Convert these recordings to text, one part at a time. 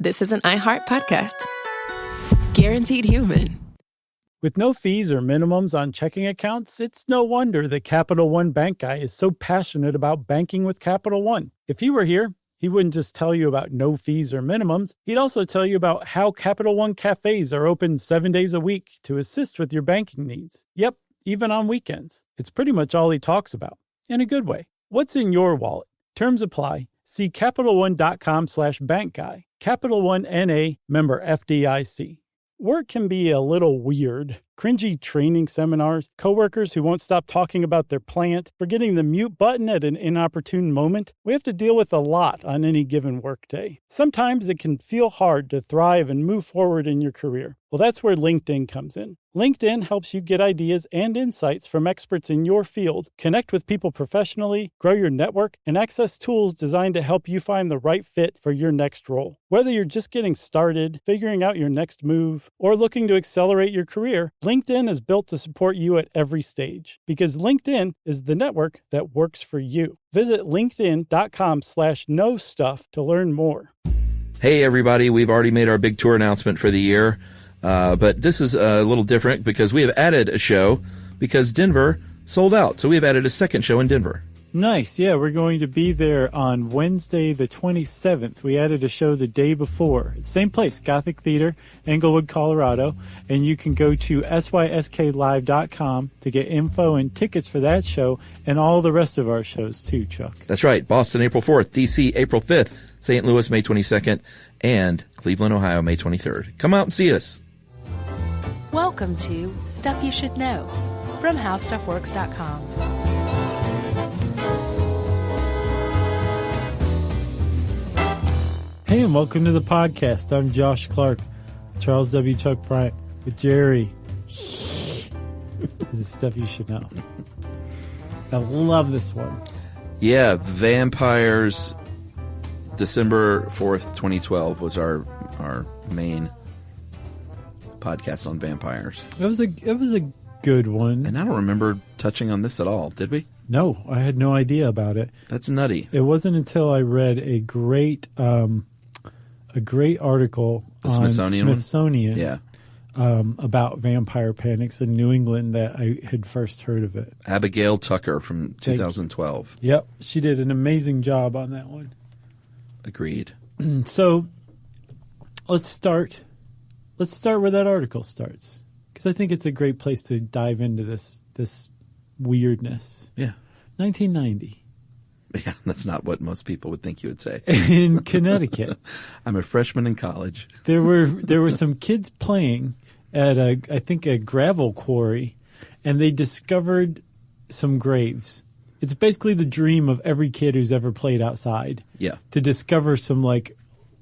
this is an iHeart podcast. Guaranteed human. With no fees or minimums on checking accounts, it's no wonder that Capital One Bank Guy is so passionate about banking with Capital One. If he were here, he wouldn't just tell you about no fees or minimums. He'd also tell you about how Capital One cafes are open 7 days a week to assist with your banking needs. Yep, even on weekends. It's pretty much all he talks about, in a good way. What's in your wallet? Terms apply. See CapitalOne.com/bankguy. Capital One N.A., member FDIC. Work can be a little weird. Cringy training seminars, coworkers who won't stop talking about their plant, forgetting the mute button at an inopportune moment. We have to deal with a lot on any given workday. Sometimes it can feel hard to thrive and move forward in your career. Well, that's where LinkedIn comes in. LinkedIn helps you get ideas and insights from experts in your field, connect with people professionally, grow your network, and access tools designed to help you find the right fit for your next role. Whether you're just getting started, figuring out your next move, or looking to accelerate your career, LinkedIn is built to support you at every stage, because LinkedIn is the network that works for you. Visit linkedin.com/knowstuff to learn more. Hey, everybody. We've already made our big tour announcement for the year. But this is a little different because we have added a show because Denver sold out. So we have added a second show in Denver. Nice. Yeah, we're going to be there on Wednesday the 27th. We added a show the day before. Same place, Gothic Theater, Englewood, Colorado. And you can go to sysklive.com to get info and tickets for that show and all the rest of our shows too, Chuck. That's right. Boston, April 4th. D.C., April 5th. St. Louis, May 22nd. And Cleveland, Ohio, May 23rd. Come out and see us. Welcome to Stuff You Should Know from HowStuffWorks.com. Hey, and welcome to the podcast. I'm Josh Clark, Charles W. Chuck Bryant with Jerry. This is Stuff You Should Know. I love this one. Yeah, Vampires, December 4th, 2012 was our main podcast on vampires. It was a good one. And I don't remember touching on this at all, did we? No, I had no idea about it. That's nutty. It wasn't until I read a great article on Smithsonian yeah. About vampire panics in New England that I had first heard of it. Abigail Tucker from 2012. Yep, she did an amazing job on that one. Agreed. So let's start where that article starts, because I think it's a great place to dive into this weirdness. Yeah. 1990. Yeah, that's not what most people would think you would say. In Connecticut. I'm a freshman in college. There were some kids playing at I think a gravel quarry, and they discovered some graves. It's basically the dream of every kid who's ever played outside. Yeah. To discover some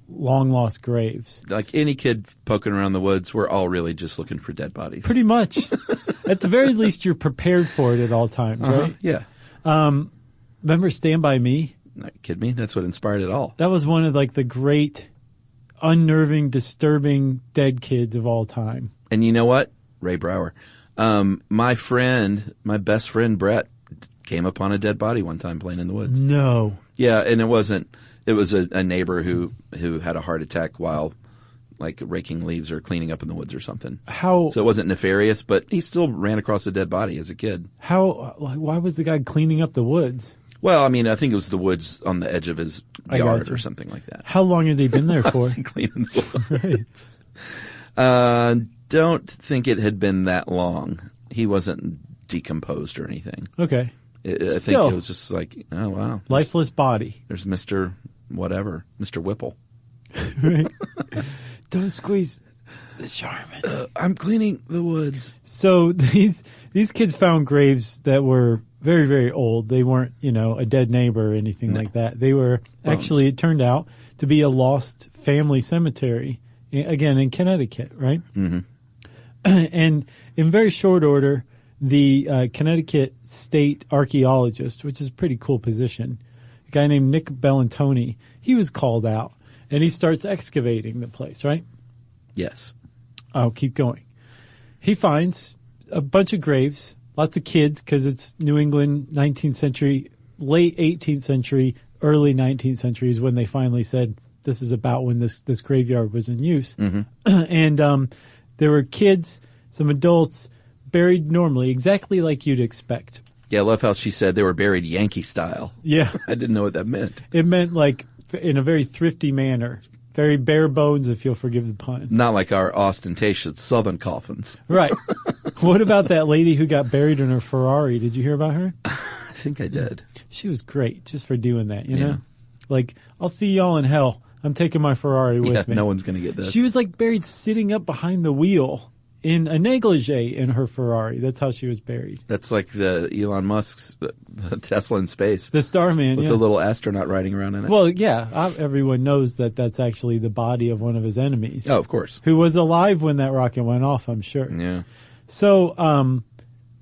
long lost graves. Like any kid poking around the woods, we're all really just looking for dead bodies. Pretty much. At the very least, you're prepared for it at all times, right? Yeah. Remember Stand By Me? Not kidding me? That's what inspired it all. That was one of the great, unnerving, disturbing dead kids of all time. And you know what? Ray Brower. My best friend Brett came upon a dead body one time playing in the woods. No. Yeah, and it was a neighbor who had a heart attack while raking leaves or cleaning up in the woods or something. So it wasn't nefarious, but he still ran across a dead body as a kid. Why was the guy cleaning up the woods? Well, I mean, I think it was the woods on the edge of his yard or something like that. How long had he been there for? Was he cleaning the woods? Right. Don't think it had been that long. He wasn't decomposed or anything. Okay. I think it was just oh, wow. Lifeless body. There's Mr. Whatever, Mr. Whipple. Right. Don't squeeze the Charmin. I'm cleaning the woods. So these kids found graves that were very, very old. They weren't, a dead neighbor or anything like that. They were actually, it turned out to be a lost family cemetery, again, in Connecticut, right? Mm-hmm. And in very short order, the Connecticut State Archaeologist, which is a pretty cool position, a guy named Nick Bellantoni, he was called out, and he starts excavating the place, right? Yes. I'll keep going. He finds a bunch of graves, lots of kids, because it's New England, 19th century, late 18th century, early 19th century is when they finally said, This is about when this graveyard was in use. Mm-hmm. And there were kids, some adults, buried normally, exactly like you'd expect. Yeah, I love how she said they were buried Yankee style. Yeah. I didn't know what that meant. It meant like in a very thrifty manner. Very bare bones, if you'll forgive the pun. Not like our ostentatious Southern coffins. Right. What about that lady who got buried in her Ferrari? Did you hear about her? I think I did. She was great just for doing that, you Yeah. know? Like, I'll see y'all in hell. I'm taking my Ferrari with me. No one's going to get this. She was like buried sitting up behind the wheel in a negligee in her Ferrari. That's how she was buried. That's like the Elon Musk's the Tesla in space. The Starman, with yeah. the little astronaut riding around in it. Well, yeah, everyone knows that that's actually the body of one of his enemies. Oh, of course. Who was alive when that rocket went off, I'm sure. Yeah. So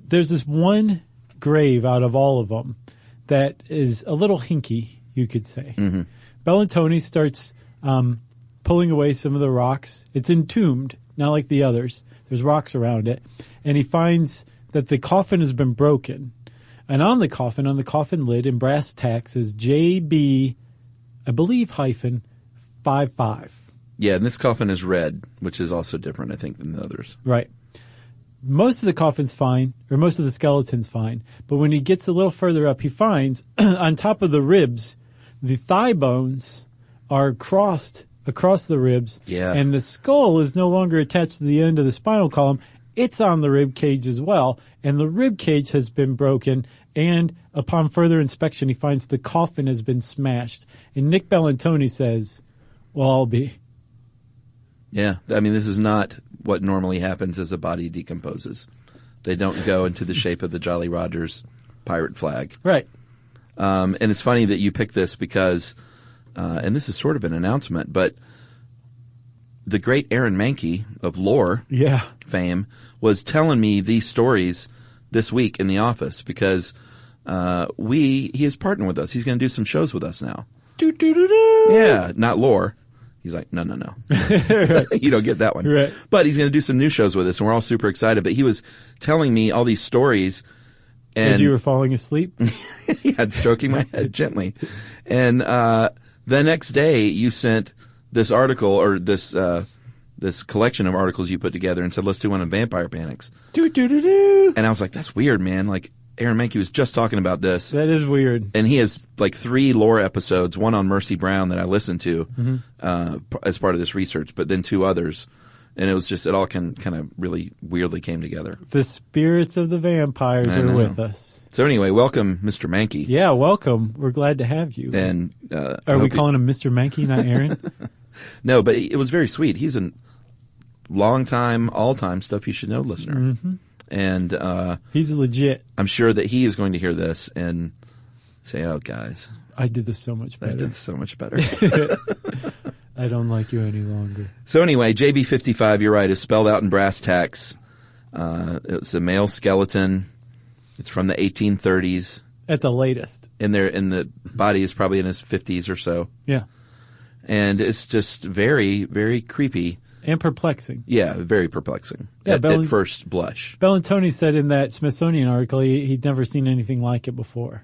there's this one grave out of all of them that is a little hinky, you could say. Mm-hmm. Bellantoni starts pulling away some of the rocks. It's entombed, not like the others. There's rocks around it. And he finds that the coffin has been broken. And on the coffin lid in brass tacks is JB, I believe, hyphen 55. Yeah, and this coffin is red, which is also different, I think, than the others. Right. Most of the coffin's fine, or most of the skeleton's fine. But when he gets a little further up, he finds on top of the ribs, the thigh bones are crossed across the ribs. Yeah. And the skull is no longer attached to the end of the spinal column. It's on the rib cage as well. And the rib cage has been broken. And upon further inspection, he finds the coffin has been smashed. And Nick Bellantoni says, well, I'll be. Yeah, I mean, this is not what normally happens as a body decomposes. They don't go into the shape of the Jolly Rogers pirate flag. Right. And it's funny that you picked this because, and this is sort of an announcement, but the great Aaron Mahnke of lore fame was telling me these stories this week in the office because he is partnering with us. He's going to do some shows with us now. Yeah, not lore. He's like, no. You don't get that one. Right. But he's going to do some new shows with us, and we're all super excited. But he was telling me all these stories. As you were falling asleep? Yeah, stroking my head gently. And the next day, you sent this article, or this collection of articles you put together and said, let's do one on vampire panics. And I was like, that's weird, man. Like, Aaron Mahnke was just talking about this. That is weird. And he has like 3 lore episodes, one on Mercy Brown that I listened to as part of this research, but then 2 others. And it was just, it all kind of really weirdly came together. The spirits of the vampires are with us. So anyway, welcome, Mr. Mahnke. Yeah, welcome. We're glad to have you. And are we calling him Mr. Mahnke, not Aaron? No, but it was very sweet. He's a long-time, all-time Stuff You Should Know listener. Mm-hmm. And he's legit. I'm sure that he is going to hear this and say, oh, guys. I did this so much better. I did this so much better. I don't like you any longer. So anyway, JB55, you're right, is spelled out in brass tacks. It's a male skeleton. It's from the 1830s. At the latest. And the body is probably in his 50s or so. Yeah. And it's just very, very creepy. And perplexing. Yeah, very perplexing at first blush. Bellantoni said in that Smithsonian article he'd never seen anything like it before.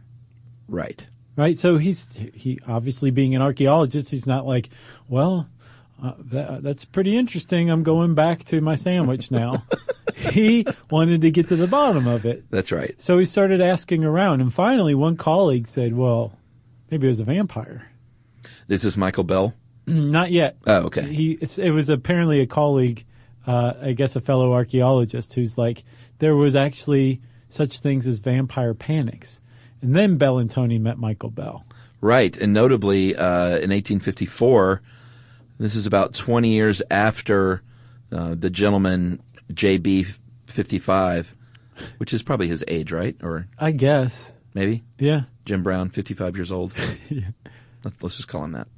Right. Right? So he obviously being an archaeologist, he's not like, well, that's pretty interesting. I'm going back to my sandwich now. He wanted to get to the bottom of it. That's right. So he started asking around. And finally, one colleague said, well, maybe it was a vampire. This is Michael Bell? Not yet. Oh, okay. It was apparently a colleague, I guess a fellow archaeologist, who's like, there was actually such things as vampire panics. And then Bellantoni met Michael Bell. Right. And notably, in 1854, this is about 20 years after the gentleman JB55, which is probably his age, right? Or I guess. Maybe? Yeah. Jim Brown, 55 years old. Yeah. Let's just call him that.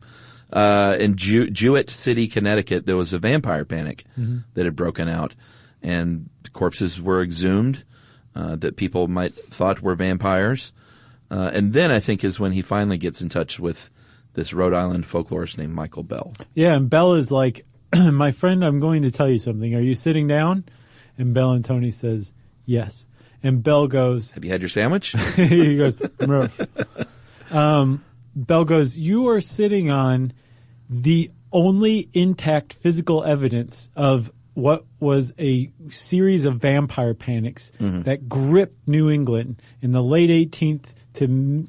In Jewett City, Connecticut, there was a vampire panic that had broken out, and corpses were exhumed that people might thought were vampires. And then I think is when he finally gets in touch with this Rhode Island folklorist named Michael Bell. Yeah, and Bell is like, my friend, I'm going to tell you something. Are you sitting down? And Bellantoni says, yes. And Bell goes, have you had your sandwich? He goes, Bell goes, you are sitting on the only intact physical evidence of what was a series of vampire panics that gripped New England in the late 18th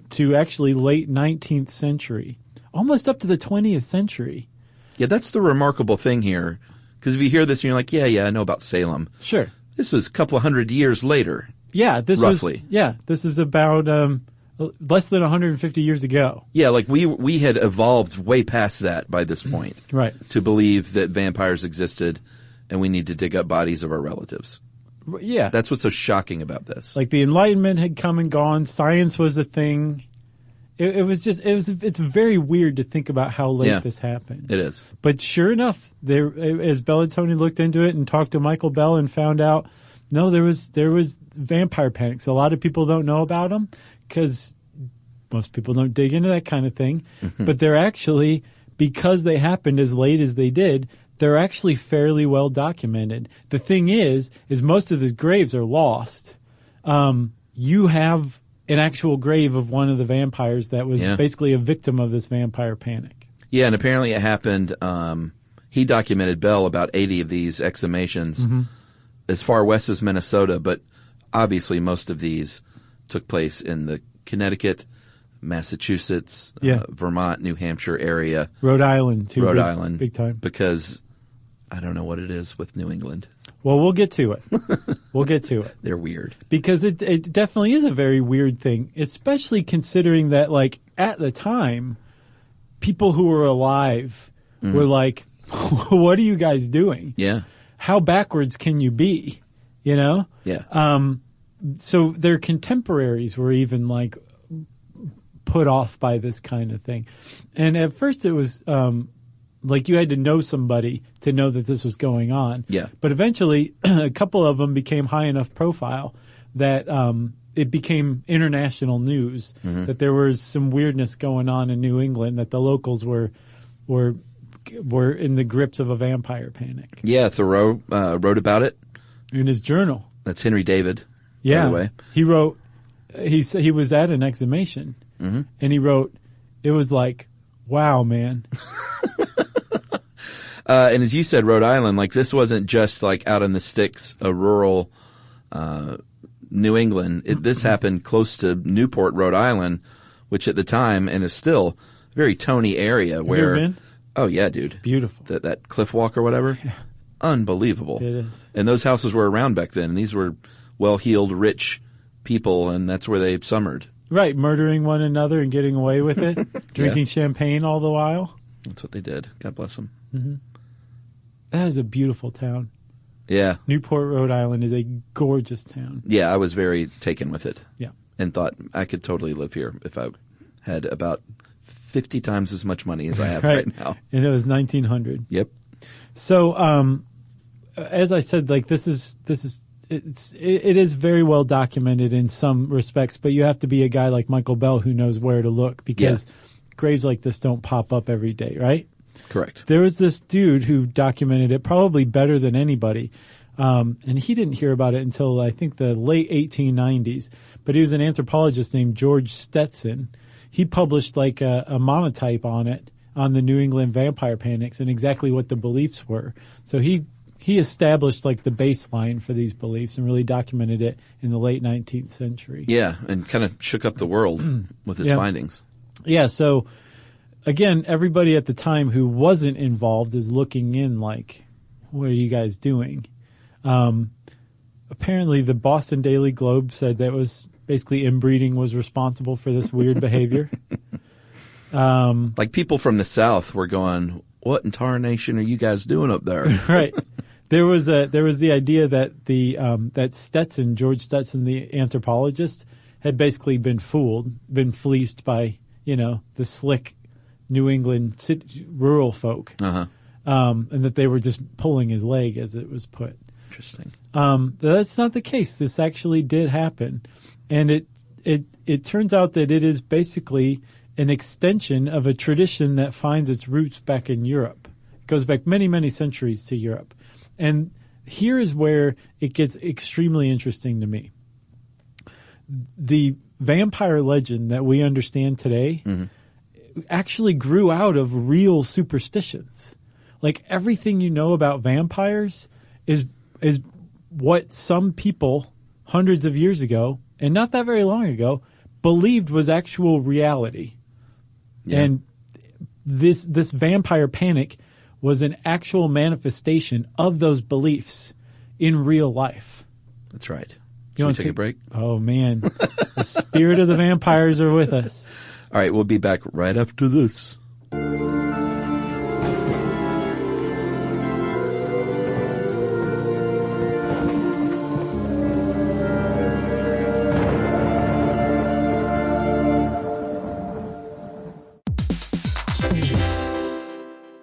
to actually late 19th century, almost up to the 20th century. Yeah, that's the remarkable thing here. Because if you hear this and you're like, yeah, I know about Salem. Sure. This was a couple of hundred years later. Yeah, this roughly. This is about less than 150 years ago. Yeah, like we had evolved way past that by this point. Right. To believe that vampires existed and we need to dig up bodies of our relatives. Yeah. That's what's so shocking about this. Like the Enlightenment had come and gone. Science was a thing. It's very weird to think about how late this happened. It is. But sure enough, as Bellatoni looked into it and talked to Michael Bell and found out, no, there was vampire panics. A lot of people don't know about them because most people don't dig into that kind of thing. But they're actually, because they happened as late as they did, they're actually fairly well documented. The thing is most of the graves are lost. You have an actual grave of one of the vampires that was basically a victim of this vampire panic. Yeah, and apparently it happened, he documented, Bell, about 80 of these exhumations as far west as Minnesota, but obviously most of these took place in the Connecticut, Massachusetts, Vermont, New Hampshire area. Rhode Island, too. Rhode Island. Big time. Because I don't know what it is with New England. Well, we'll get to it. We'll get to it. They're weird. Because it definitely is a very weird thing, especially considering that, like, at the time, people who were alive were like, what are you guys doing? Yeah. How backwards can you be? You know? Yeah. So their contemporaries were even, like, put off by this kind of thing. And at first it was like you had to know somebody to know that this was going on. Yeah. But eventually a couple of them became high enough profile that it became international news that there was some weirdness going on in New England, that the locals were in the grips of a vampire panic. Yeah, Thoreau wrote about it in his journal. That's Henry David. Yeah. By the way. He wrote, he was at an exhumation and he wrote, it was like, wow, man. And as you said, Rhode Island, like this wasn't just like out in the sticks, a rural New England. This happened close to Newport, Rhode Island, which at the time and is still a very Tony area where. You ever been? Oh yeah, dude. Beautiful. That cliff walk or whatever. Yeah. Unbelievable. It is. And those houses were around back then. And these were well-heeled, rich people, and that's where they summered. Right, murdering one another and getting away with it, drinking champagne all the while. That's what they did. God bless them. Mm-hmm. That is a beautiful town. Yeah. Newport, Rhode Island is a gorgeous town. Yeah, I was very taken with it. Yeah. And thought I could totally live here if I had about 50 times as much money as I have right now. And it was 1900. Yep. So, as I said, like it is very well documented in some respects, but you have to be a guy like Michael Bell who knows where to look because graves like this don't pop up every day, right? Correct. There was this dude who documented it probably better than anybody, and he didn't hear about it until I think the late 1890s, but he was an anthropologist named George Stetson. He published like a monotype on it, on the New England vampire panics and exactly what the beliefs were. So he established like the baseline for these beliefs and really documented it in the late 19th century. Yeah, and kind of shook up the world with his findings. Yeah, so again, everybody at the time who wasn't involved is looking in like, what are you guys doing? Apparently the Boston Daily Globe said that was basically inbreeding was responsible for this weird behavior. Like people from the South were going, what in tarnation are you guys doing up there? Right. There was the idea that that Stetson, George Stetson, the anthropologist, had basically been fooled, been fleeced by, the slick New England rural folk. And that they were just pulling his leg, as it was put. Interesting. That's not the case. This actually did happen. And it turns out that it is basically an extension of a tradition that finds its roots back in Europe. It goes back many, many centuries to Europe. And here is where it gets extremely interesting to me. The vampire legend that we understand today actually grew out of real superstitions. Like everything you know about vampires is what some people hundreds of years ago, and not that very long ago, believed was actual reality. Yeah. And this vampire panic was an actual manifestation of those beliefs in real life. That's right. You want to take a break? Oh, man. The spirit of the vampires are with us. All right, we'll be back right after this.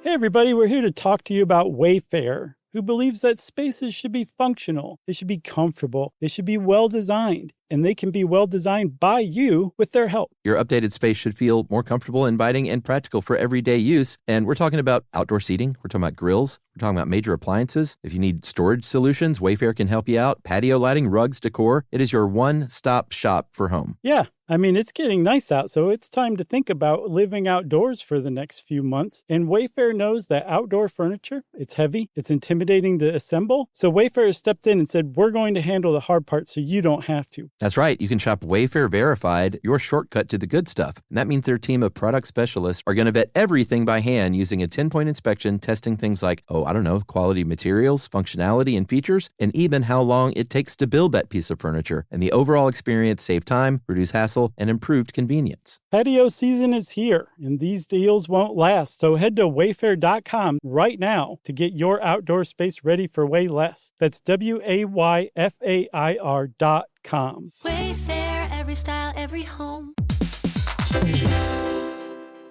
Hey everybody, we're here to talk to you about Wayfair, who believes that spaces should be functional, they should be comfortable, they should be well designed, and they can be well designed by you with their help. Your updated space should feel more comfortable, inviting, and practical for everyday use. And we're talking about outdoor seating. We're talking about grills. We're talking about major appliances. If you need storage solutions, Wayfair can help you out. Patio lighting, rugs, decor. It is your one-stop shop for home. Yeah. I mean, it's getting nice out, so it's time to think about living outdoors for the next few months. And Wayfair knows that outdoor furniture, it's heavy, it's intimidating to assemble. So Wayfair has stepped in and said, we're going to handle the hard part so you don't have to. That's right. You can shop Wayfair Verified, your shortcut to the good stuff. And that means their team of product specialists are going to vet everything by hand using a 10-point inspection, testing things like, quality materials, functionality, and features, and even how long it takes to build that piece of furniture. And the overall experience save time, reduce hassle, and improved convenience. Patio season is here, and these deals won't last. So head to wayfair.com right now to get your outdoor space ready for way less. That's WAYFAIR.com. Wayfair, every style, every home.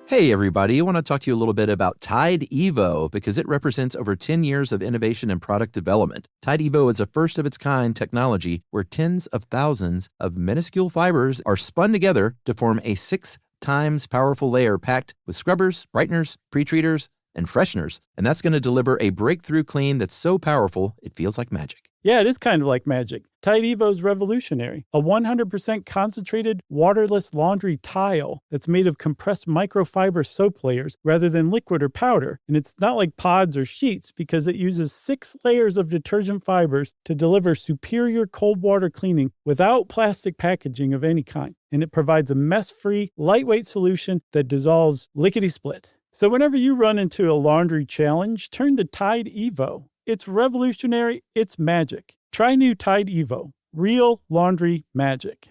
Hey everybody, I want to talk to you a little bit about Tide Evo because it represents over 10 years of innovation and product development. Tide Evo is a first-of-its-kind technology where tens of thousands of minuscule fibers are spun together to form a 6 times powerful layer packed with scrubbers, brighteners, pre-treaters, and fresheners. And that's going to deliver a breakthrough clean that's so powerful it feels like magic. Yeah, it is kind of like magic. Tide Evo is revolutionary. A 100% concentrated, waterless laundry tile that's made of compressed microfiber soap layers rather than liquid or powder. And it's not like pods or sheets because it uses 6 layers of detergent fibers to deliver superior cold water cleaning without plastic packaging of any kind. And it provides a mess-free, lightweight solution that dissolves lickety-split. So whenever you run into a laundry challenge, turn to Tide Evo. It's revolutionary. It's magic. Try new Tide Evo. Real laundry magic.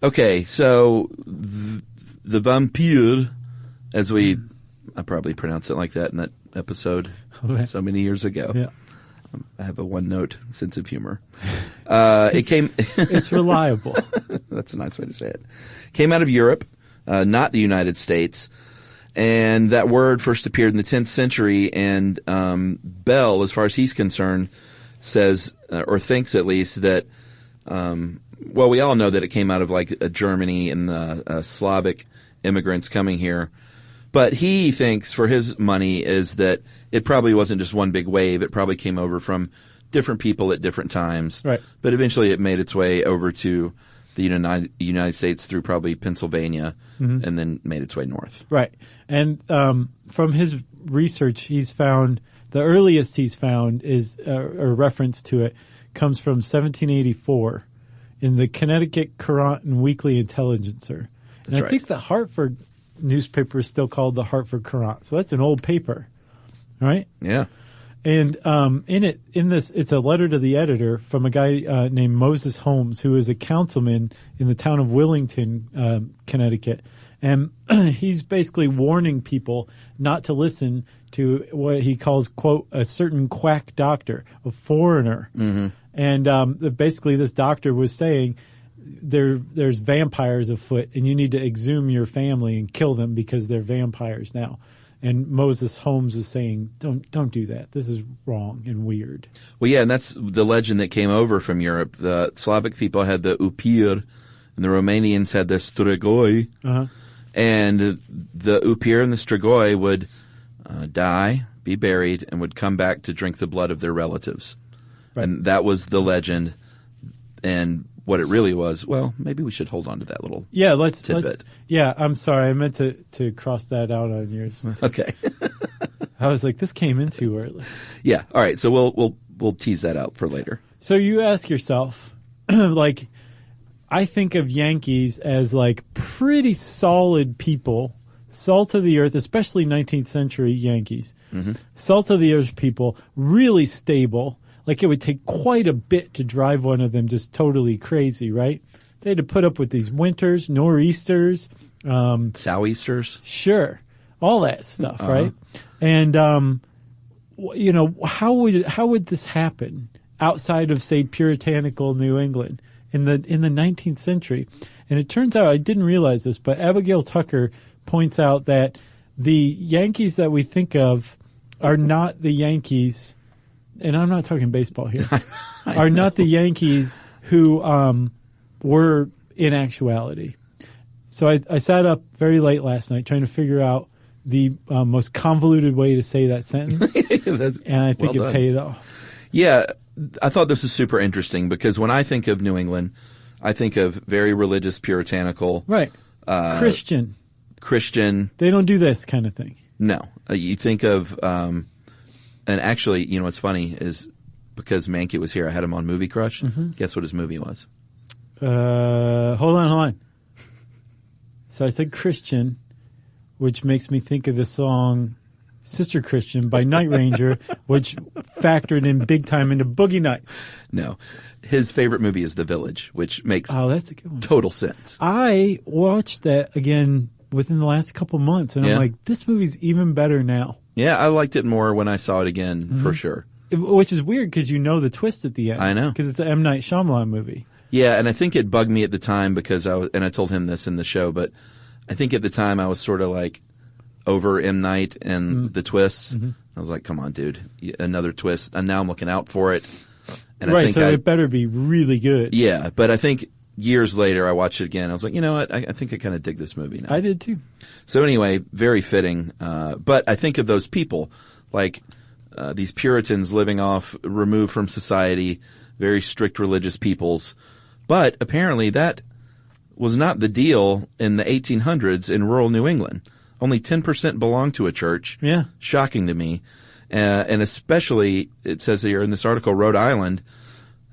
Okay, so the vampire, as I probably pronounced it like that in that episode so many years ago. Yeah. I have a one-note sense of humor. It's reliable. That's a nice way to say it. Came out of Europe, not the United States, and that word first appeared in the 10th century. And Bell, as far as he's concerned, says or thinks at least that. We all know that it came out of Germany and the Slavic immigrants coming here. But he thinks, for his money, is that it probably wasn't just one big wave. It probably came over from different people at different times. Right. But eventually it made its way over to the United States through probably Pennsylvania, and then made its way north. Right. And from his research, he's found the earliest he's found is a reference to it comes from 1784 in the Connecticut Courant and Weekly Intelligencer. And I think the Hartford newspaper is still called the Hartford Courant. So that's an old paper, right? Yeah. And in this, it's a letter to the editor from a guy named Moses Holmes, who is a councilman in the town of Willington, Connecticut. And he's basically warning people not to listen to what he calls, quote, a certain quack doctor, a foreigner. Mm-hmm. And basically this doctor was saying there's vampires afoot, and you need to exhume your family and kill them because they're vampires now. And Moses Holmes was saying, don't do that. This is wrong and weird. Well, yeah, and that's the legend that came over from Europe. The Slavic people had the upir, and the Romanians had the strigoi. Uh-huh. And the Upir and the Strigoi would die, be buried, and would come back to drink the blood of their relatives. Right. And that was the legend. And what it really was, well, maybe we should hold on to that little tidbit. I'm sorry. I meant to cross that out on yours. Okay. I was like, this came in too early. Yeah. All right. So we'll tease that out for later. So you ask yourself, like, I think of Yankees as like pretty solid people, salt of the earth, especially 19th century Yankees. Mm-hmm. Salt of the earth people, really stable. Like it would take quite a bit to drive one of them just totally crazy, right? They had to put up with these winters, nor'easters, sou'easters. Sure. All that stuff, right? And how would this happen outside of, say, puritanical New England in the 19th century? And it turns out, I didn't realize this, but Abigail Tucker points out that the Yankees that we think of are not the Yankees, and I'm not talking baseball here, are not the Yankees who were in actuality. So I sat up very late last night trying to figure out the most convoluted way to say that sentence, and I think it paid off. Yeah, I thought this was super interesting because when I think of New England, I think of very religious, puritanical. Right. Christian. They don't do this kind of thing. No. You think of, and actually, what's funny is because Mankey was here, I had him on Movie Crush. Mm-hmm. Guess what his movie was? Hold on. So I said Christian, which makes me think of the song Sister Christian by Night Ranger, which factored in big time into Boogie Nights. No. His favorite movie is The Village, which makes that's a good one. Total sense. I watched that again within the last couple months, and I'm like, this movie's even better now. Yeah, I liked it more when I saw it again, for sure. Which is weird because you know the twist at the end. I know. Because it's an M. Night Shyamalan movie. Yeah, and I think it bugged me at the time because I told him this in the show, but I think at the time I was sort of like over M. Night and the twists. Mm-hmm. I was like, come on, dude, another twist. And now I'm looking out for it. And right, I think so it better be really good. Yeah, but I think years later I watched it again. I was like, you know what, I think I kind of dig this movie now. I did too. So anyway, very fitting. But I think of those people, like these Puritans living off, removed from society, very strict religious peoples. But apparently that was not the deal in the 1800s in rural New England. Only 10% belonged to a church. Yeah. Shocking to me. And especially, it says here in this article, Rhode Island,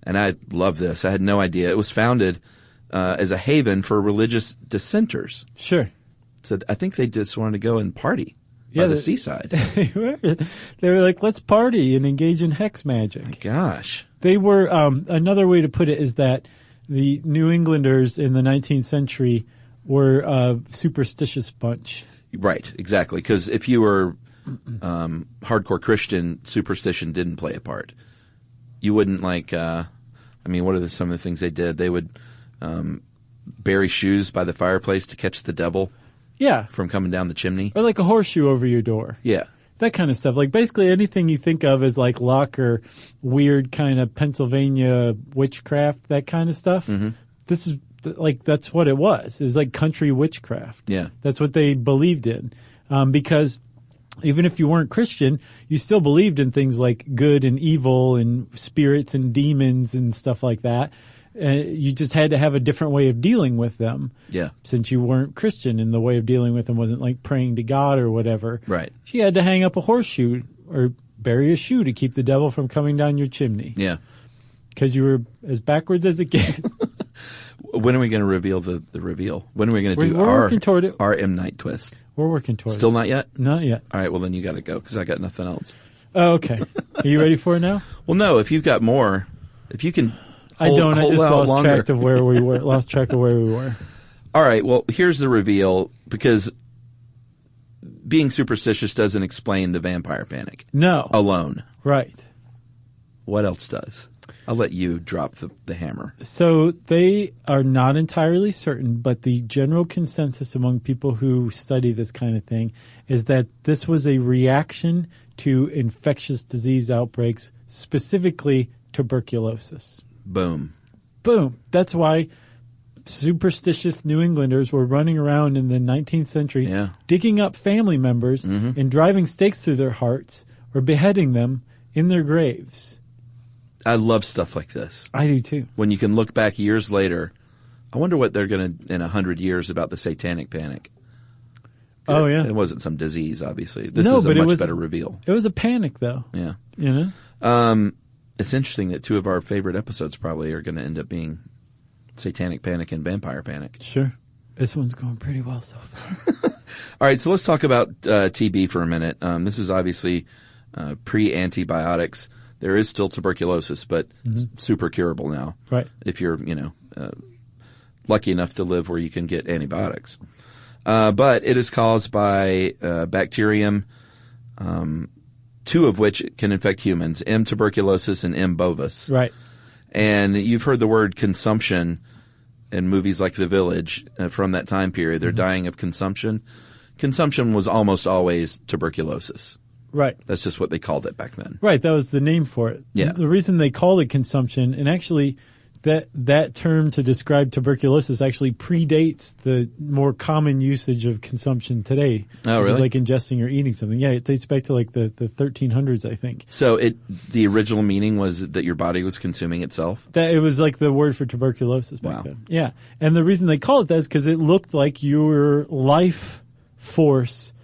and I love this. I had no idea. It was founded as a haven for religious dissenters. Sure. So I think they just wanted to go and party by the seaside. They were like, let's party and engage in hex magic. My gosh. They were, another way to put it is that the New Englanders in the 19th century were a superstitious bunch. Right, exactly. Because if you were hardcore Christian, superstition didn't play a part. You wouldn't what are some of the things they did? They would bury shoes by the fireplace to catch the devil from coming down the chimney. Or like a horseshoe over your door. Yeah. That kind of stuff. Like basically anything you think of as like luck or weird kind of Pennsylvania witchcraft, that kind of stuff. Mm-hmm. This is that's what it was. It was like country witchcraft. Yeah. That's what they believed in. Because even if you weren't Christian, you still believed in things like good and evil and spirits and demons and stuff like that. You just had to have a different way of dealing with them. Yeah. Since you weren't Christian and the way of dealing with them wasn't like praying to God or whatever. Right. So you had to hang up a horseshoe or bury a shoe to keep the devil from coming down your chimney. Yeah. Because you were as backwards as it gets. When are we going to reveal the reveal? When are we going to do working toward it. Our M. Night twist? We're working toward it. Still not yet? Not yet. All right, well then you got to go because I got nothing else. Oh, okay. Are you ready for it now? Well, no. If you've got more, if you can I just lost track of where we were. All right, well, here's the reveal because being superstitious doesn't explain the vampire panic. No. Alone. Right. What else does? I'll let you drop the hammer. So they are not entirely certain, but the general consensus among people who study this kind of thing is that this was a reaction to infectious disease outbreaks, specifically tuberculosis. Boom. That's why superstitious New Englanders were running around in the 19th century digging up family members and driving stakes through their hearts or beheading them in their graves. I love stuff like this. I do too. When you can look back years later, I wonder what they're going to, in 100 years, about the Satanic Panic. Oh, yeah. It wasn't some disease, obviously. This is a much better reveal. It was a panic, though. Yeah. You know? It's interesting that two of our favorite episodes probably are going to end up being Satanic Panic and Vampire Panic. Sure. This one's going pretty well so far. All right, so let's talk about TB for a minute. This is obviously pre-antibiotics. There is still tuberculosis, but it's super curable now. Right. If you're, lucky enough to live where you can get antibiotics. But it is caused by bacterium, two of which can infect humans, M. tuberculosis and M. bovis. Right. And you've heard the word consumption in movies like The Village from that time period. They're dying of consumption. Consumption was almost always tuberculosis. Right. That's just what they called it back then. Right. That was the name for it. Yeah. The reason they called it consumption, and actually that term to describe tuberculosis actually predates the more common usage of consumption today. Oh, which really? is like ingesting or eating something. Yeah, it dates back to like the 1300s, I think. So the original meaning was that your body was consuming itself? That it was like the word for tuberculosis back then. Yeah. And the reason they call it that is because it looked like your life force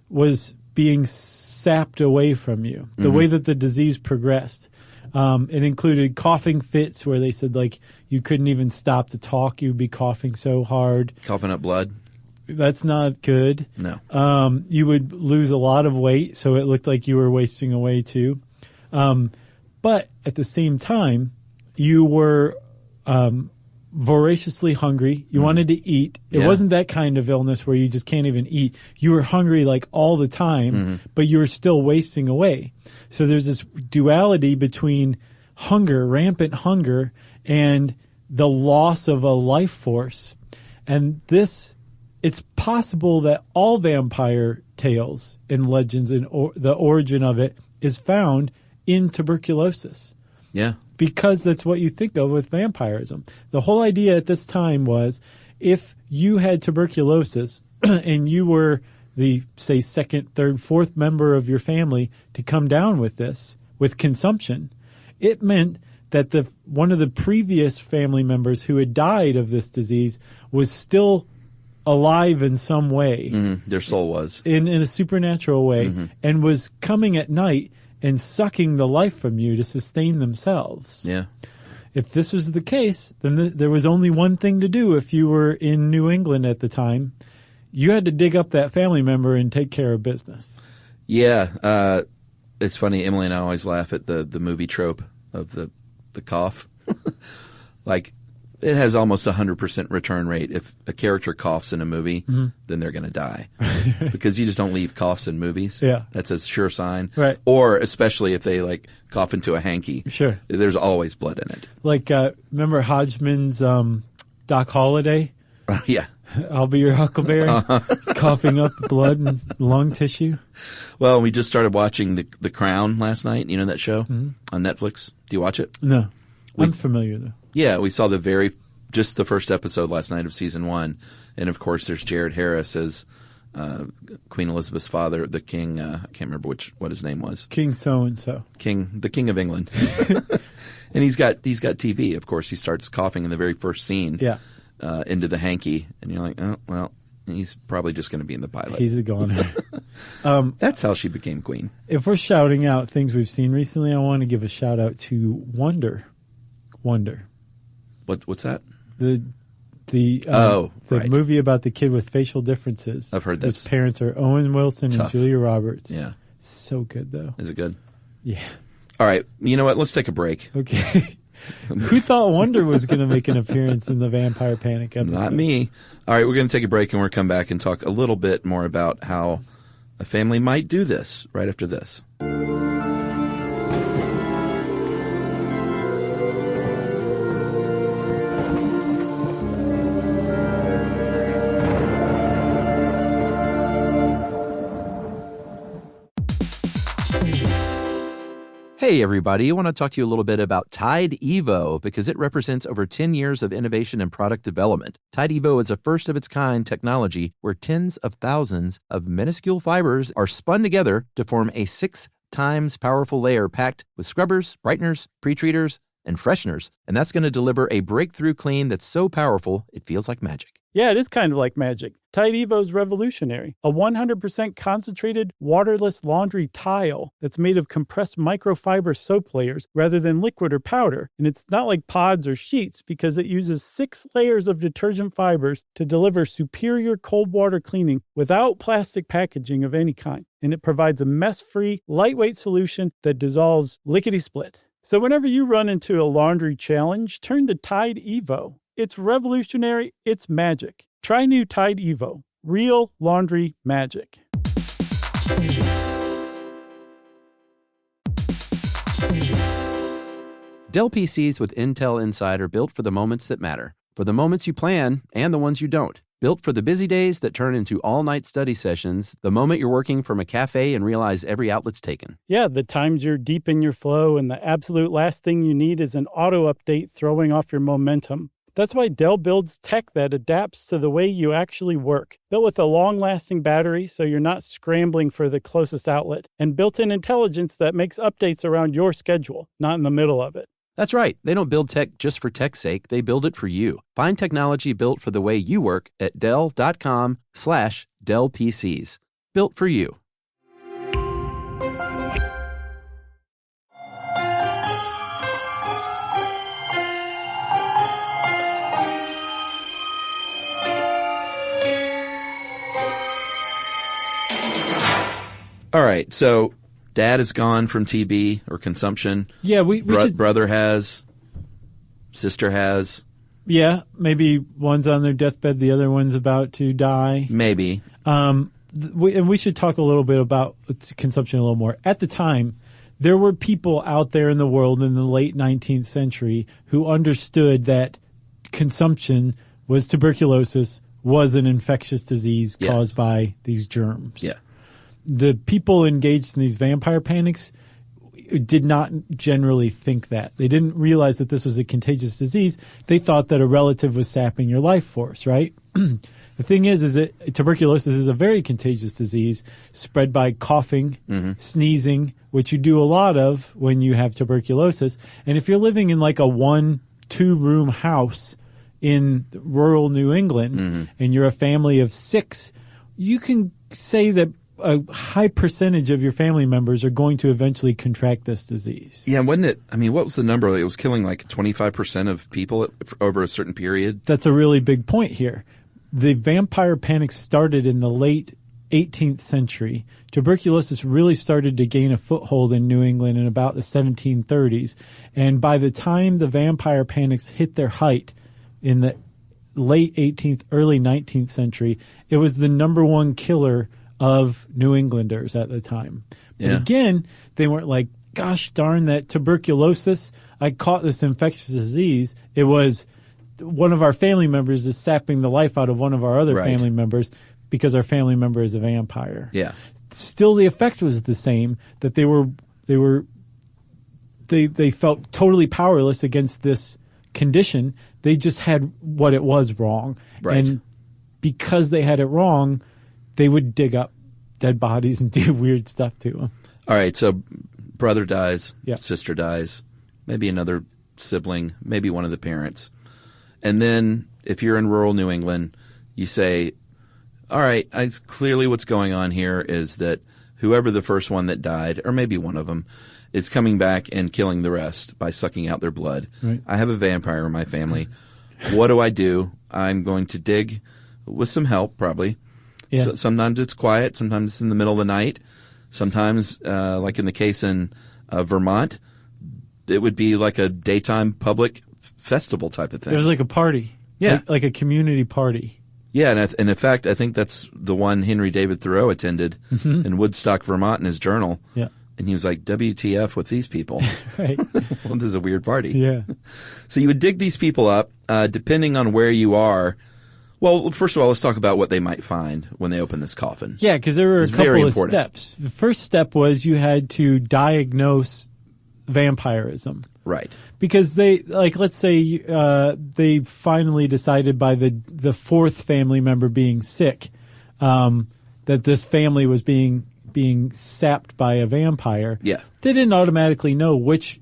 was being sapped away from you. The way that the disease progressed. It included coughing fits where they said like you couldn't even stop to talk. You'd be coughing so hard. Coughing up blood? That's not good. No. You would lose a lot of weight, so it looked like you were wasting away too. But at the same time, you were voraciously hungry. You wanted to eat. It wasn't that kind of illness where you just can't even eat. You were hungry like all the time, but you were still wasting away. So there's this duality between hunger, rampant hunger, and the loss of a life force. And it's possible that all vampire tales and legends and the origin of it is found in tuberculosis. Yeah. Because that's what you think of with vampirism. The whole idea at this time was if you had tuberculosis and you were the, say, second, third, fourth member of your family to come down with this, with consumption, it meant that one of the previous family members who had died of this disease was still alive in some way. Their soul was. In a supernatural way, and was coming at night and sucking the life from you to sustain themselves. Yeah. If this was the case, then there was only one thing to do if you were in New England at the time. You had to dig up that family member and take care of business. Yeah. It's funny, Emily and I always laugh at the movie trope of the cough. Like, it has almost 100% return rate. If a character coughs in a movie, then they're going to die. Because you just don't leave coughs in movies. Yeah. That's a sure sign. Right. Or especially if they like cough into a hanky. Sure. There's always blood in it. Like, remember Hodgman's Doc Holliday? Yeah. I'll be your huckleberry, coughing up blood and lung tissue. Well, we just started watching The Crown last night. You know that show on Netflix? Do you watch it? No. I'm familiar, though. Yeah, we saw just the first episode last night of season 1. And of course, there's Jared Harris as Queen Elizabeth's father, the king. I can't remember what his name was. King so-and-so. The King of England. And he's got TV. Of course, he starts coughing in the very first scene. Yeah. Into the hanky. And you're like, oh, well, he's probably just going to be in the pilot. He's a goner. That's how she became queen. If we're shouting out things we've seen recently, I want to give a shout out to Wonder. What's that? The right. movie about the kid with facial differences. I've heard this. His parents are Owen Wilson Tough. and Julia Roberts. Yeah. So good, though. Is it good? Yeah. All right. You know what? Let's take a break. Okay. Who thought Wonder was going to make an appearance in the Vampire Panic episode? Not me. All right. We're going to take a break and we're going to come back and talk a little bit more about how a family might do this right after this. Hey, everybody. I want to talk to you a little bit about Tide Evo because it represents over 10 years of innovation and product development. Tide Evo is a first-of-its-kind technology where tens of thousands of minuscule fibers are spun together to form a 6 times powerful layer packed with scrubbers, brighteners, pre-treaters, and fresheners. And that's going to deliver a breakthrough clean that's so powerful it feels like magic. Yeah, it is kind of like magic. Tide Evo is revolutionary. A 100% concentrated, waterless laundry tile that's made of compressed microfiber soap layers rather than liquid or powder. And it's not like pods or sheets because it uses 6 layers of detergent fibers to deliver superior cold water cleaning without plastic packaging of any kind. And it provides a mess-free, lightweight solution that dissolves lickety-split. So whenever you run into a laundry challenge, turn to Tide Evo. It's revolutionary. It's magic. Try new Tide Evo. Real laundry magic. Dell PCs with Intel Inside are built for the moments that matter, for the moments you plan and the ones you don't. Built for the busy days that turn into all-night study sessions, the moment you're working from a cafe and realize every outlet's taken. Yeah, the times you're deep in your flow and the absolute last thing you need is an auto update throwing off your momentum. That's why Dell builds tech that adapts to the way you actually work. Built with a long-lasting battery so you're not scrambling for the closest outlet. And built-in intelligence that makes updates around your schedule, not in the middle of it. That's right. They don't build tech just for tech's sake. They build it for you. Find technology built for the way you work at Dell.com/Dell PCs. Built for you. All right, so Dad is gone from TB or consumption. Yeah, we should... Brother has. Sister has. Yeah, maybe one's on their deathbed, the other one's about to die. Maybe. We should talk a little bit about consumption a little more. At the time, there were people out there in the world in the late 19th century who understood that consumption was tuberculosis, was an infectious disease caused by these germs. Yeah. The people engaged in these vampire panics did not generally think that. They didn't realize that this was a contagious disease. They thought that a relative was sapping your life force, right? The thing is that tuberculosis is a very contagious disease spread by coughing, sneezing, which you do a lot of when you have tuberculosis. And if you're living in like a 1-2 room house in rural New England and you're a family of 6, you can say that a high percentage of your family members are going to eventually contract this disease. Yeah, wasn't it? I mean, what was the number? It was killing like 25% of people over a certain period. That's a really big point here. The vampire panic started in the late 18th century. Tuberculosis really started to gain a foothold in New England in about the 1730s. And by the time the vampire panics hit their height in the late 18th, early 19th century, it was the number one killer of New Englanders at the time. But again, they weren't like, gosh darn that tuberculosis, I caught this infectious disease. It was one of our family members is sapping the life out of one of our other family members because our family member is a vampire. Yeah. Still the effect was the same, that they felt totally powerless against this condition. They just had what it was wrong. Right. And because they had it wrong, they would dig up dead bodies and do weird stuff to them. All right, so brother dies, sister dies, maybe another sibling, maybe one of the parents. And then if you're in rural New England, you say, all right, clearly what's going on here is that whoever the first one that died, or maybe one of them, is coming back and killing the rest by sucking out their blood. Right. I have a vampire in my family. What do? I'm going to dig with some help, probably. Yeah. So sometimes it's quiet. Sometimes it's in the middle of the night. Sometimes, like in the case in Vermont, it would be like a daytime public festival type of thing. It was like a party. Yeah. Like a community party. Yeah, and in fact, I think that's the one Henry David Thoreau attended in Woodstock, Vermont in his journal. Yeah. And he was like, WTF with these people. Right. Well, this is a weird party. Yeah. So you would dig these people up, depending on where you are. Well, first of all, let's talk about what they might find when they open this coffin. Yeah, because there were a couple of steps. The first step was you had to diagnose vampirism. Right. Because they, like, let's say they finally decided by the fourth family member being sick that this family was being sapped by a vampire. Yeah. They didn't automatically know which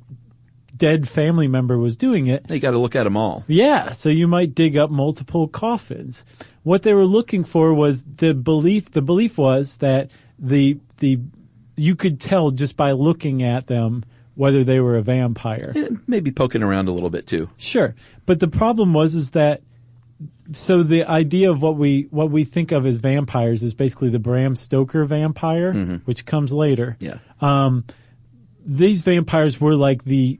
dead family member was doing it. You got to look at them all. Yeah, so you might dig up multiple coffins. What they were looking for was the belief. The belief was that you could tell just by looking at them whether they were a vampire. Maybe poking around a little bit too. Sure, but the problem is that so the idea of what we think of as vampires is basically the Bram Stoker vampire, which comes later. Yeah. These vampires were like the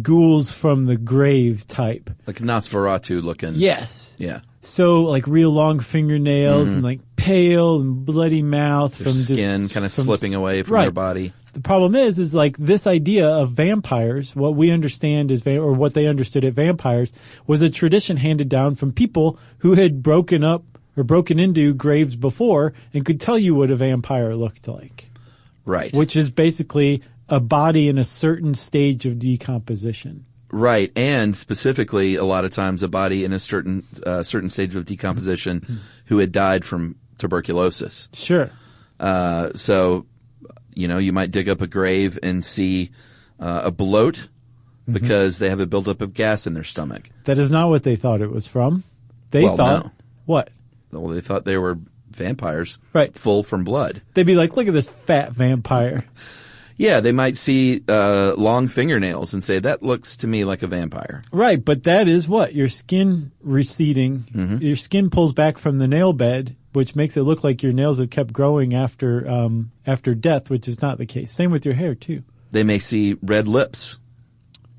ghouls from the grave type. Like Nosferatu looking. Yes. Yeah. So like real long fingernails and like pale and bloody mouth Their from skin kind of slipping away from their body. The problem is like this idea of vampires, what we understand as or what they understood as vampires was a tradition handed down from people who had broken up or broken into graves before and could tell you what a vampire looked like. Right. Which is basically a body in a certain stage of decomposition. Right, and specifically, a lot of times, a body in a certain stage of decomposition who had died from tuberculosis. Sure. So, you might dig up a grave and see a bloat because they have a buildup of gas in their stomach. That is not what they thought it was from. They thought, no. What? Well, they thought they were vampires, right? Full from blood. They'd be like, "Look at this fat vampire." Yeah, they might see long fingernails and say, that looks to me like a vampire. Right, but that is what? Your skin receding. Your skin pulls back from the nail bed, which makes it look like your nails have kept growing after death, which is not the case. Same with your hair, too. They may see red lips.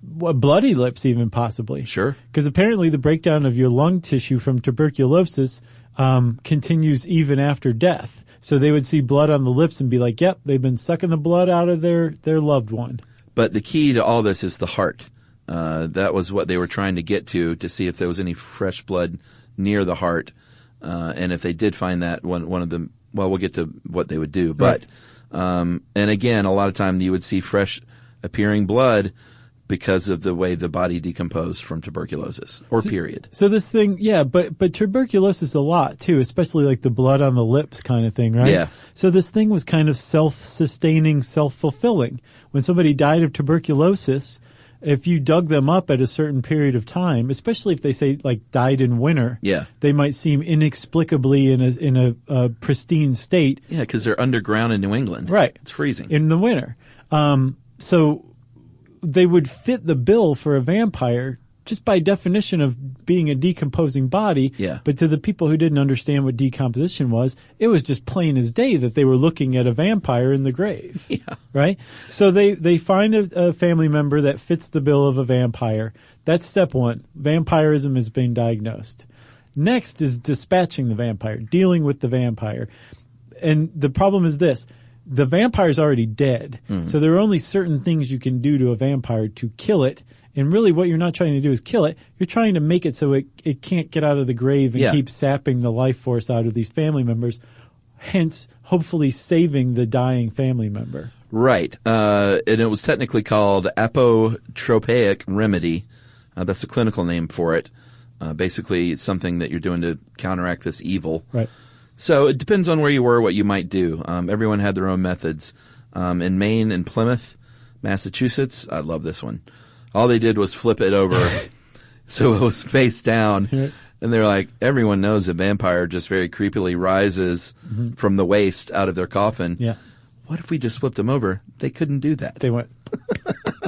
Bloody lips, even, possibly. Sure. Because apparently the breakdown of your lung tissue from tuberculosis continues even after death. So they would see blood on the lips and be like, yep, they've been sucking the blood out of their loved one. But the key to all this is the heart. That was what they were trying to get to see if there was any fresh blood near the heart. And if they did find that, one of them, well, we'll get to what they would do. But, and again, a lot of time you would see fresh appearing blood because of the way the body decomposed from tuberculosis period. So this thing, yeah, but tuberculosis a lot too, especially like the blood on the lips kind of thing, right? Yeah. So this thing was kind of self-sustaining, self-fulfilling. When somebody died of tuberculosis, if you dug them up at a certain period of time, especially if they say like died in winter, they might seem inexplicably in a pristine state. Yeah, because they're underground in New England. Right. It's freezing. In the winter. So they would fit the bill for a vampire just by definition of being a decomposing body. Yeah. But to the people who didn't understand what decomposition was, it was just plain as day that they were looking at a vampire in the grave. Yeah. Right? So they find a family member that fits the bill of a vampire. That's step one. Vampirism has been diagnosed. Next is dispatching the vampire, dealing with the vampire. And the problem is this. The vampire's already dead. So there are only certain things you can do to a vampire to kill it. And really what you're not trying to do is kill it. You're trying to make it so it can't get out of the grave and keep sapping the life force out of these family members. Hence, hopefully saving the dying family member. Right. And it was technically called apotropaic remedy. That's a clinical name for it. Basically, it's something that you're doing to counteract this evil. Right. So it depends on where you were, what you might do. Everyone had their own methods. In Maine and Plymouth, Massachusetts, I love this one. All they did was flip it over so it was face down. And they're like, everyone knows a vampire just very creepily rises from the waist out of their coffin. Yeah. What if we just flipped them over? They couldn't do that. They went,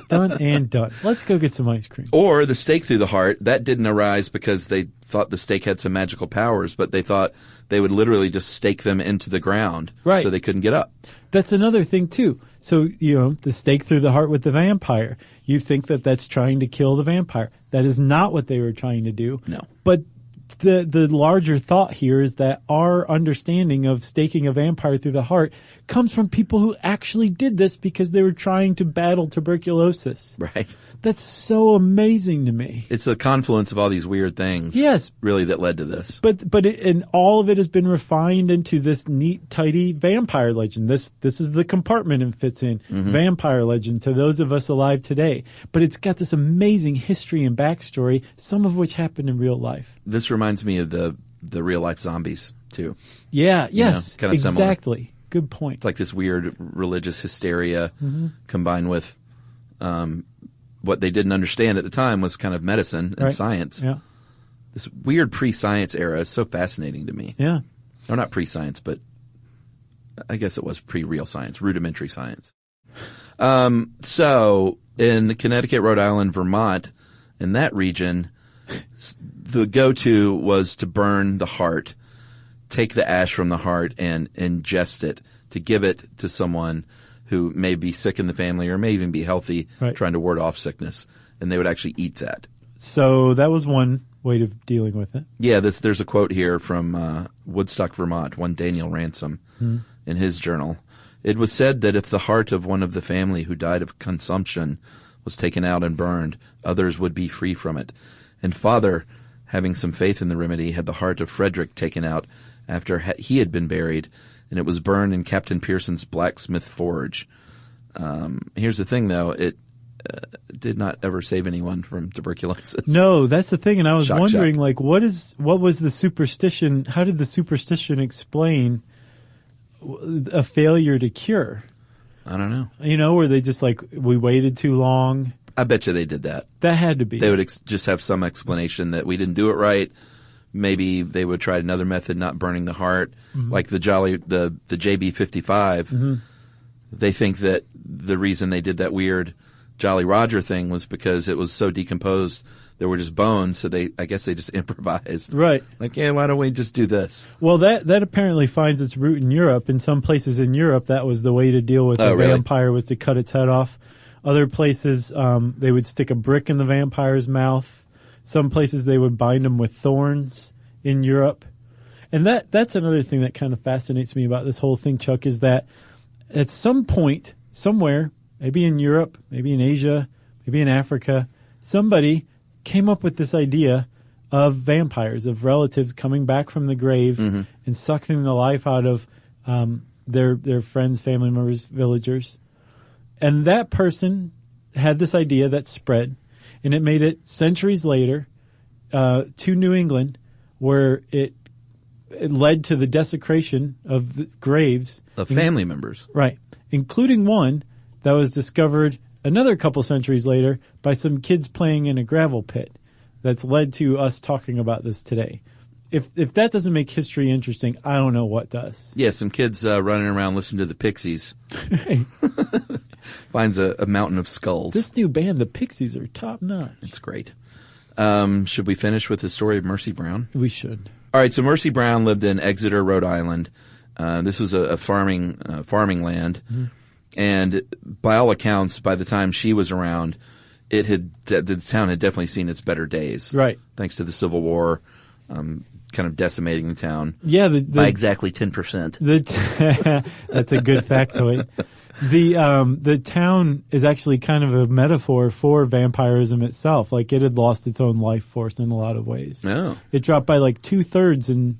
done and done. Let's go get some ice cream. Or the stake through the heart. That didn't arise because they thought the stake had some magical powers, but they thought they would literally just stake them into the ground so they couldn't get up. That's another thing, too. So, the stake through the heart with the vampire. You think that that's trying to kill the vampire. That is not what they were trying to do. No. But the larger thought here is that our understanding of staking a vampire through the heart comes from people who actually did this because they were trying to battle tuberculosis. Right. That's so amazing to me. It's a confluence of all these weird things. Yes. Really that led to this. And all of it has been refined into this neat, tidy vampire legend. This is the compartment it fits in. Vampire legend to those of us alive today. But it's got this amazing history and backstory, some of which happened in real life. This reminds me of the real life zombies too. Yeah, yes. Kind of similar. Exactly. Good point. It's like this weird religious hysteria combined with what they didn't understand at the time was kind of medicine and science. Yeah. This weird pre-science era is so fascinating to me. Yeah. Or not pre-science, but I guess it was pre-real science, rudimentary science. So in Connecticut, Rhode Island, Vermont, in that region, the go-to was to burn the heart, take the ash from the heart and ingest it, to give it to someone who may be sick in the family or may even be healthy, trying to ward off sickness. And they would actually eat that. So that was one way of dealing with it. Yeah, there's a quote here from Woodstock, Vermont, one Daniel Ransom in his journal. It was said that if the heart of one of the family who died of consumption was taken out and burned, others would be free from it. And father, having some faith in the remedy, had the heart of Frederick taken out after he had been buried, and it was burned in Captain Pearson's blacksmith forge. Here's the thing, though. It did not ever save anyone from tuberculosis. No, that's the thing. And I was wondering, shock. like, what was the superstition? How did the superstition explain a failure to cure? I don't know. You know, were they just like, we waited too long? I bet you they did that. That had to be. They would just have some explanation that we didn't do it right. Maybe they would try another method, not burning the heart, like the JB-55. They think that the reason they did that weird Jolly Roger thing was because it was so decomposed there were just bones, so I guess they just improvised. Right. Like, yeah, why don't we just do this? Well, that apparently finds its root in Europe. In some places in Europe, that was the way to deal with a vampire, was to cut its head off. Other places, they would stick a brick in the vampire's mouth. Some places they would bind them with thorns in Europe. And that's another thing that kind of fascinates me about this whole thing, Chuck, is that at some point, somewhere, maybe in Europe, maybe in Asia, maybe in Africa, somebody came up with this idea of vampires, of relatives coming back from the grave and sucking the life out of their friends, family members, villagers. And that person had this idea that spread, and it made it centuries later to New England, where it led to the desecration of the graves. Of family members. Right. Including one that was discovered another couple centuries later by some kids playing in a gravel pit. That's led to us talking about this today. If that doesn't make history interesting, I don't know what does. Yeah, some kids running around listening to the Pixies. Finds a mountain of skulls. This new band, the Pixies, are top notch. It's great. Should we finish with the story of Mercy Brown? We should. All right, so Mercy Brown lived in Exeter, Rhode Island. This was a farming land. And by all accounts, by the time she was around, the town had definitely seen its better days. Right. Thanks to the Civil War, kind of decimating the town. Yeah. By exactly 10%. That's a good factoid. The town is actually kind of a metaphor for vampirism itself. Like, it had lost its own life force in a lot of ways. Oh. It dropped by like 2/3 in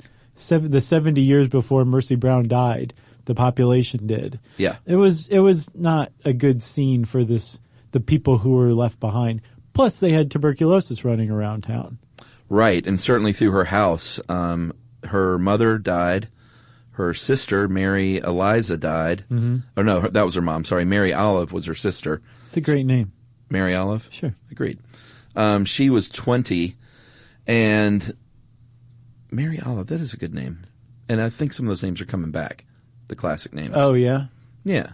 the 70 years before Mercy Brown died. The population did. Yeah. It was not a good scene for the people who were left behind. Plus, they had tuberculosis running around town. Right, and certainly through her house. Her mother died. Her sister, Mary Eliza, died. Oh, no, that was her mom. Sorry, Mary Olive was her sister. It's a great name. Mary Olive? Sure. Agreed. She was 20, and Mary Olive, that is a good name. And I think some of those names are coming back, the classic names. Oh, yeah? Yeah.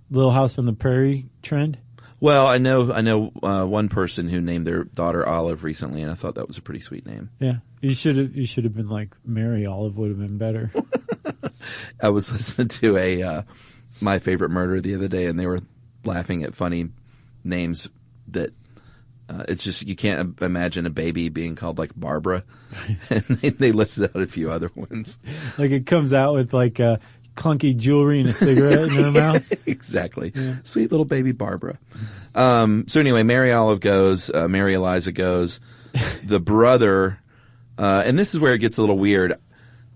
Little House on the Prairie trend? Well, I know one person who named their daughter Olive recently, and I thought that was a pretty sweet name. Yeah. You should have been like Mary Olive would have been better. I was listening to a My Favorite Murder the other day, and they were laughing at funny names that It's just, you can't imagine a baby being called like Barbara. And they listed out a few other ones. Like it comes out with like clunky jewelry and a cigarette in her mouth. Exactly. Yeah. Sweet little baby Barbara. So anyway, Mary Olive goes, Mary Eliza goes, the brother, and this is where it gets a little weird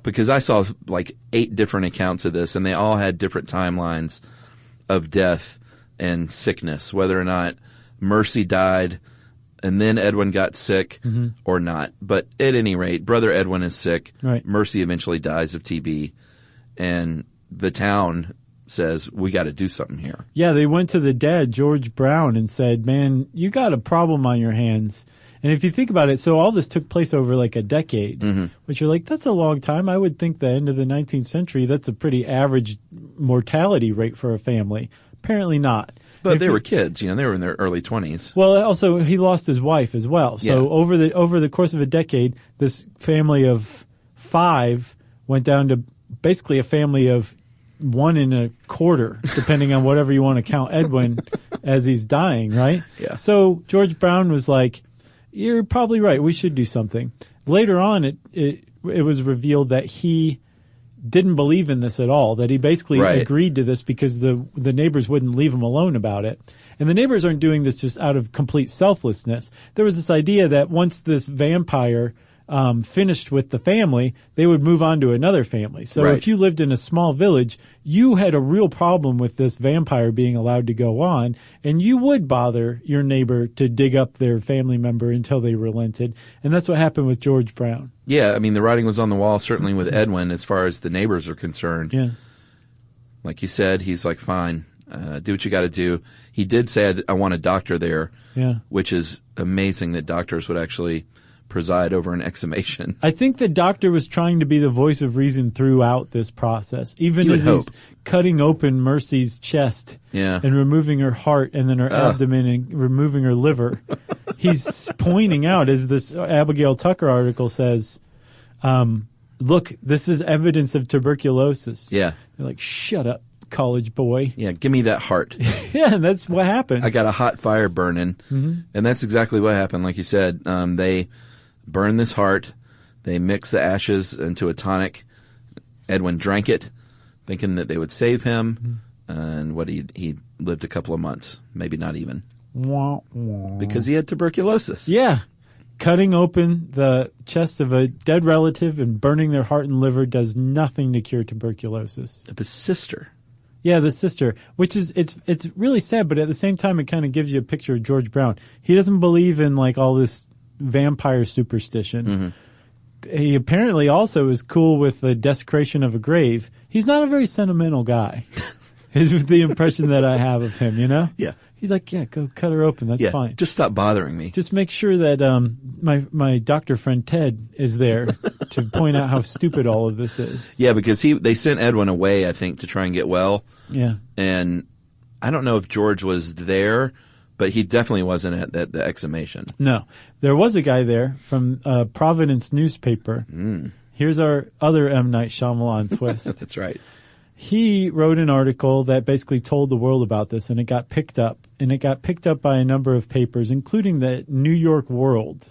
because I saw like 8 different accounts of this and they all had different timelines of death and sickness, whether or not Mercy died and then Edwin got sick or not. But at any rate, brother Edwin is sick. Right. Mercy eventually dies of TB and the town says, we got to do something here. Yeah, they went to the dad, George Brown, and said, man, you got a problem on your hands. And if you think about it, so all this took place over like a decade, which you're like, that's a long time. I would think the end of the 19th century, that's a pretty average mortality rate for a family. Apparently not. But they were kids, they were in their early 20s. Well, also he lost his wife as well. So Yeah. over the course of a decade, this family of 5 went down to basically a family of 1 1/4, depending on whatever you want to count Edwin as he's dying, right? Yeah. So George Brown was like, you're probably right. We should do something. Later on, it was revealed that he didn't believe in this at all, that he basically Right. agreed to this because the neighbors wouldn't leave him alone about it. And the neighbors aren't doing this just out of complete selflessness. There was this idea that once this vampire finished with the family, they would move on to another family. So Right. if you lived in a small village, you had a real problem with this vampire being allowed to go on, and you would bother your neighbor to dig up their family member until they relented. And that's what happened with George Brown. Yeah, I mean, the writing was on the wall, certainly with Edwin, as far as the neighbors are concerned. Yeah. Like you said, he's like, fine, do what you got to do. He did say, I want a doctor there, Yeah. which is amazing that doctors would actually preside over an exhumation. I think the doctor was trying to be the voice of reason throughout this process, even You would as he's hope. cutting open Mercy's chest Yeah. and removing her heart and then her abdomen and removing her liver. He's pointing out, as this Abigail Tucker article says, look, this is evidence of tuberculosis. Yeah. They're like, shut up, college boy. Yeah, give me that heart. Yeah, that's what happened. I got a hot fire burning. And that's exactly what happened. Like you said, they burned this heart. They mixed the ashes into a tonic. Edwin drank it, thinking that they would save him. And he lived a couple of months, maybe not even, Wah, wah. because he had tuberculosis. Yeah. Cutting open the chest of a dead relative and burning their heart and liver does nothing to cure tuberculosis. Of his sister. Yeah, the sister, which is, it's really sad, but at the same time, it kind of gives you a picture of George Brown. He doesn't believe in like all this vampire superstition. He apparently also is cool with the desecration of a grave. He's not a very sentimental guy. Is the impression that I have of him, Yeah. He's like, yeah, go cut her open. That's Yeah. fine. Just stop bothering me. Just make sure that my doctor friend Ted is there to point out how stupid all of this is. Yeah, because they sent Edwin away, I think, to try and get well. Yeah. And I don't know if George was there, but he definitely wasn't at the exhumation. No. There was a guy there from Providence newspaper. Here's our other M. Night Shyamalan twist. That's right. He wrote an article that basically told the world about this, and it got picked up. And it got picked up by a number of papers, including the New York World.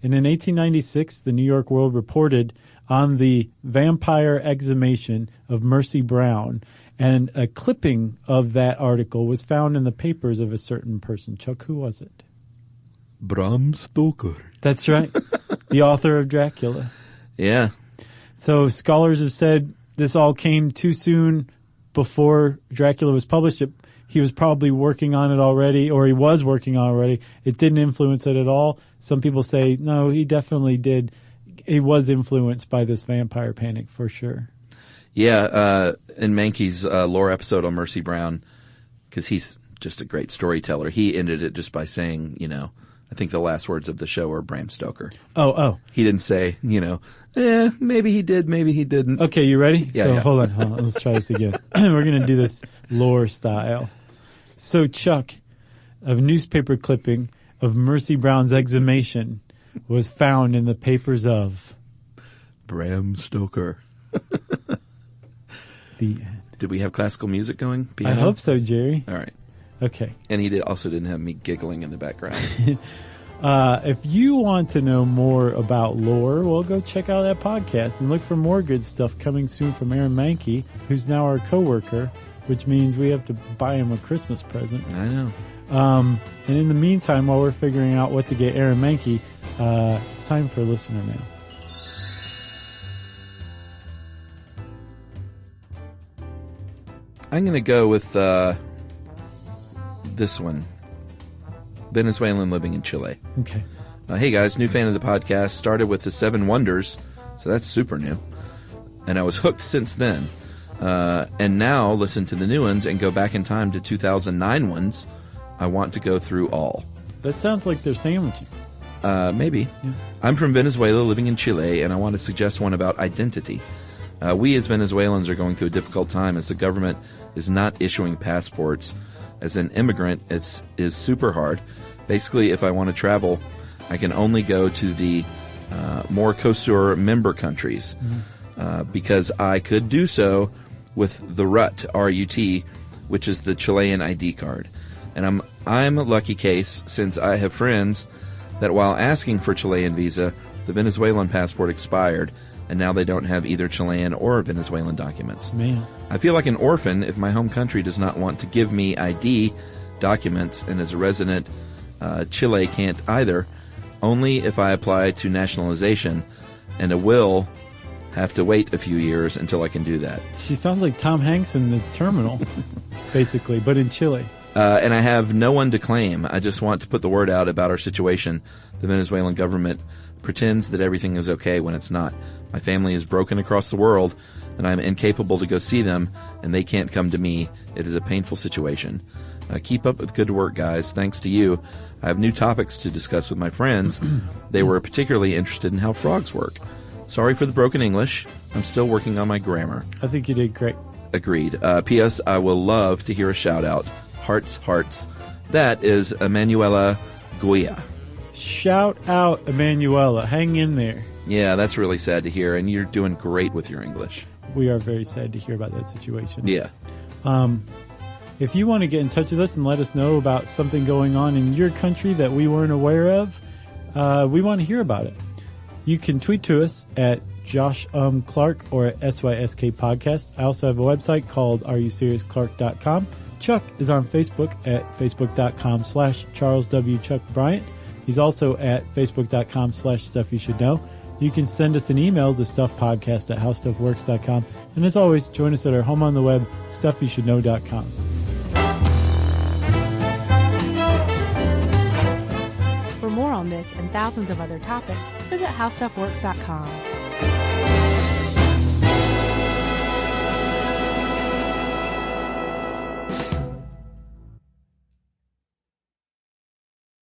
And in 1896, the New York World reported on the vampire exhumation of Mercy Brown. And a clipping of that article was found in the papers of a certain person. Chuck, who was it? Bram Stoker. That's right. The author of Dracula. Yeah. So scholars have said this all came too soon before Dracula was published. He was probably working on it already, or he was working on it already. It didn't influence it at all. Some people say, no, he definitely did. He was influenced by this vampire panic for sure. Yeah, in Mankey's lore episode on Mercy Brown, because he's just a great storyteller, he ended it just by saying, I think the last words of the show were Bram Stoker. Oh. He didn't say, maybe he did, maybe he didn't. Okay, you ready? Yeah, so yeah. Hold on. Let's try this again. We're going to do this lore style. So Chuck, a newspaper clipping of Mercy Brown's exhumation was found in the papers of Bram Stoker. the... Did we have classical music going? I Piano? hope so, Jerry. All right. Okay. And he also didn't have me giggling in the background. If you want to know more about lore, well, go check out that podcast and look for more good stuff coming soon from Aaron Mankey, who's now our coworker, which means we have to buy him a Christmas present. I know. And in the meantime, while we're figuring out what to get Aaron Mankey, it's time for listener mail. I'm going to go with this one. Venezuelan living in Chile. Okay. Hey guys, new fan of the podcast. Started with the 7 Wonders, so that's super new. And I was hooked since then. And now listen to the new ones and go back in time to 2009 ones. I want to go through all. That sounds like they're sandwiching. Maybe. Yeah. I'm from Venezuela, living in Chile, and I want to suggest one about identity. We as Venezuelans are going through a difficult time as the government is not issuing passports. As an immigrant, it is super hard. Basically, if I want to travel, I can only go to the Mercosur member countries because I could do so with the RUT, R-U-T, which is the Chilean ID card. And I'm a lucky case since I have friends that while asking for Chilean visa, the Venezuelan passport expired, and now they don't have either Chilean or Venezuelan documents. Man. I feel like an orphan if my home country does not want to give me ID documents, and as a resident, Chile can't either, only if I apply to nationalization, and I will have to wait a few years until I can do that. She sounds like Tom Hanks in The Terminal, basically, but in Chile. And I have no one to claim. I just want to put the word out about our situation. The Venezuelan government pretends that everything is okay when it's not. My family is broken across the world, and I'm incapable to go see them, and they can't come to me. It is a painful situation. Keep up with good work, guys. Thanks to you, I have new topics to discuss with my friends. They were particularly interested in how frogs work. Sorry for the broken English. I'm still working on my grammar. I think you did great. Agreed. P.S. I will love to hear a shout-out. Hearts, hearts. That is Emanuela Goya. Shout out, Emanuela. Hang in there. Yeah, that's really sad to hear, and you're doing great with your English. We are very sad to hear about that situation. Yeah. If you want to get in touch with us and let us know about something going on in your country that we weren't aware of, we want to hear about it. You can tweet to us at Josh Clark or at SYSK Podcast. I also have a website called AreYouSeriousClark.com. Chuck is on Facebook at Facebook.com/Charles W. Chuck Bryant. He's also at Facebook.com/Stuff You Should Know. You can send us an email to StuffPodcast@HowStuffWorks.com. And as always, join us at our home on the web, StuffYouShouldKnow.com. For more on this and thousands of other topics, visit HowStuffWorks.com.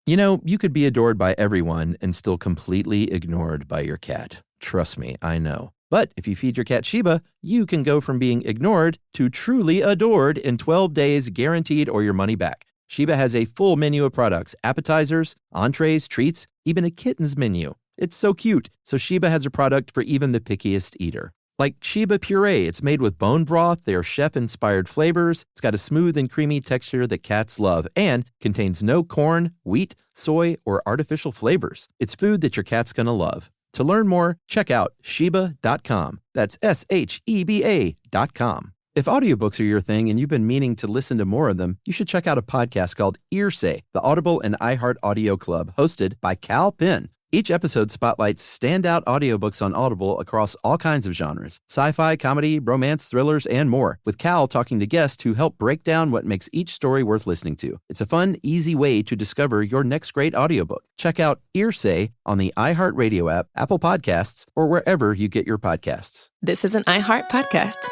You know, you could be adored by everyone and still completely ignored by your cat. Trust me, I know. But if you feed your cat Sheba, you can go from being ignored to truly adored in 12 days guaranteed or your money back. Sheba has a full menu of products, appetizers, entrees, treats, even a kitten's menu. It's so cute. So Sheba has a product for even the pickiest eater. Like Sheba Puree, it's made with bone broth, they are chef-inspired flavors, it's got a smooth and creamy texture that cats love, and contains no corn, wheat, soy, or artificial flavors. It's food that your cat's gonna love. To learn more, check out Sheba.com. That's SHEBA.com. If audiobooks are your thing and you've been meaning to listen to more of them, you should check out a podcast called Earsay, the Audible and iHeart Audio Club, hosted by Cal Penn. Each episode spotlights standout audiobooks on Audible across all kinds of genres: sci-fi, comedy, romance, thrillers, and more, with Cal talking to guests who help break down what makes each story worth listening to. It's a fun, easy way to discover your next great audiobook. Check out Earsay on the iHeartRadio app, Apple Podcasts, or wherever you get your podcasts. This is an iHeart podcast.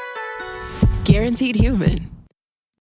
Guaranteed human.